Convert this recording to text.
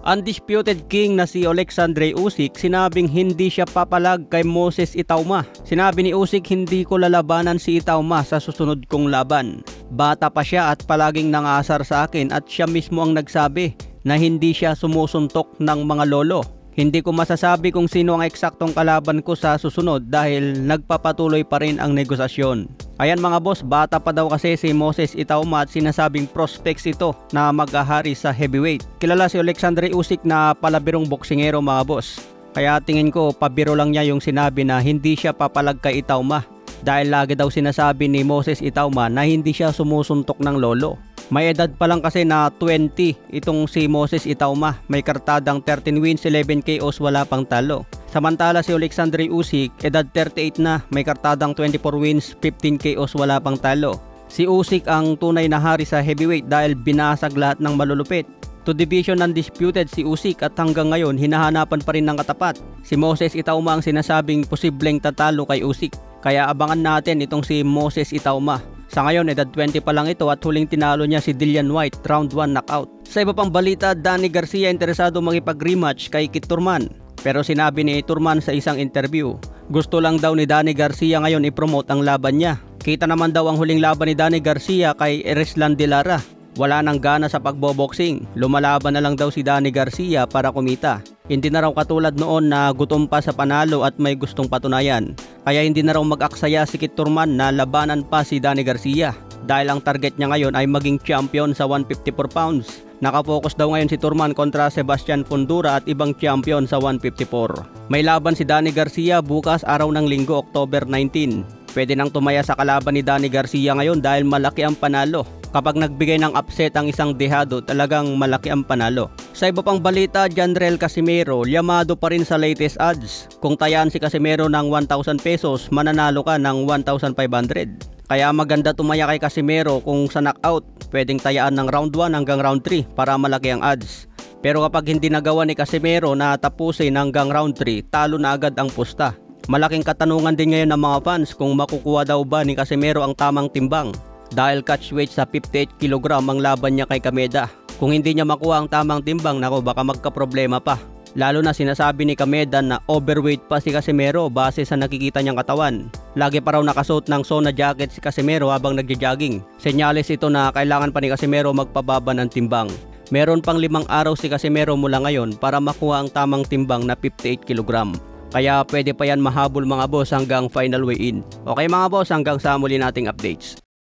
Undisputed King na si Alexandre Usyk sinabing hindi siya papalag kay Moses Itauma. Sinabi ni Usyk, hindi ko lalabanan si Itauma sa susunod kong laban. Bata pa siya at palaging nangasar sa akin at siya mismo ang nagsabi na hindi siya sumusuntok ng mga lolo. Hindi ko masasabi kung sino ang eksaktong kalaban ko sa susunod dahil nagpapatuloy pa rin ang negosasyon. Ayan mga boss, bata pa daw kasi si Moses Itauma at sinasabing prospects ito na mag-ahari sa heavyweight. Kilala si Alexandre Usyk na palabirong boksingero mga boss. Kaya tingin ko pabiro lang niya yung sinabi na hindi siya papalag kay Itauma. Dahil lagi daw sinasabi ni Moses Itauma na hindi siya sumusuntok ng lolo. May edad pa lang kasi na 20 itong si Moses Itauma. May kartadang 13 wins, 11 KOs, wala pang talo. Samantala si Alexandre Usyk, edad 38 na, may kartadang 24 wins, 15 KOs, wala pang talo. Si Usyk ang tunay na hari sa heavyweight dahil binasag lahat ng malulupit. To division undisputed si Usyk at hanggang ngayon hinahanapan pa rin ng katapat. Si Moses Itauma ang sinasabing posibleng tatalo kay Usyk. Kaya abangan natin itong si Moses Itauma. Sa ngayon, edad 20 pa lang ito at huling tinalo niya si Dillian Whyte, round 1 knockout. Sa iba pang balita, Danny Garcia interesado makipag-rematch kay Kit Thurman. Pero sinabi ni Thurman sa isang interview, gusto lang daw ni Danny Garcia ngayon i-promote ang laban niya. Kita naman daw ang huling laban ni Danny Garcia kay Erislan de Lara. Wala nang gana sa pagboboxing. Lumalaban na lang daw si Danny Garcia para kumita. Hindi na raw katulad noon na gutom pa sa panalo at may gustong patunayan. Kaya hindi na raw mag-aksaya si Kit Thurman na labanan pa si Danny Garcia. Dahil ang target niya ngayon ay maging champion sa 154 pounds. Nakapokus daw ngayon si Thurman kontra Sebastian Fundora at ibang champion sa 154. May laban si Danny Garcia bukas araw ng Linggo, October 19. Pwede nang tumaya sa kalaban ni Danny Garcia ngayon dahil malaki ang panalo. Kapag nagbigay ng upset ang isang dehado, talagang malaki ang panalo. Sa iba pang balita, Janrel Casimero, yamado pa rin sa latest odds. Kung tayaan si Casimero ng 1,000 pesos, mananalo ka ng 1,500. Kaya maganda tumaya kay Casimero kung sa knockout, pwedeng tayaan ng round 1 hanggang round 3 para malaki ang odds. Pero kapag hindi nagawa ni Casimero na tapusin hanggang round 3, talo na agad ang pusta. Malaking katanungan din ngayon ng mga fans kung makukuha daw ba ni Casimero ang tamang timbang. Dahil catch weight sa 58 kg ang laban niya kay Kameda. Kung hindi niya makuha ang tamang timbang, nako baka magka-problema pa. Lalo na sinasabi ni Kameda na overweight pa si Casimero base sa nakikita niyang katawan. Lagi pa raw nakasuot ng sauna jacket si Casimero habang nagja-jogging. Senyales ito na kailangan pa ni Casimero magpababa ng timbang. Meron pang 5 araw si Casimero mula ngayon para makuha ang tamang timbang na 58 kg. Kaya pwede pa yan mahabol mga boss hanggang final weigh-in. Okay mga boss, hanggang sa muli nating updates.